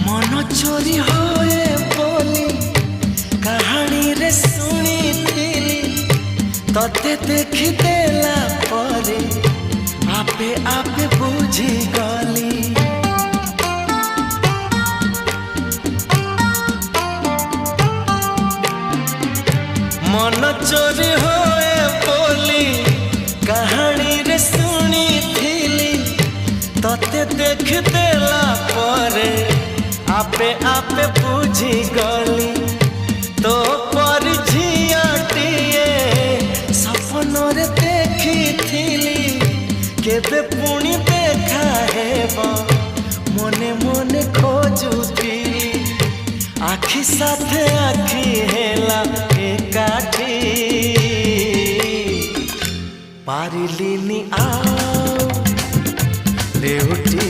मन चोरी होए बोली कहानी रे सुनी थी तते देखी देला परे आपे आपे बुझी गली। मन चोरी होए बोली कहानी रे सुनी थी तते देख देला परे आपे आपे बुझी गली। तो पर झियाटिए सपन रे देखी थी केबे पुणी देखा हेबा मने मने खोजुती आखि साथे आखि हेला एकाठी पारिलिनी आओ लेउटी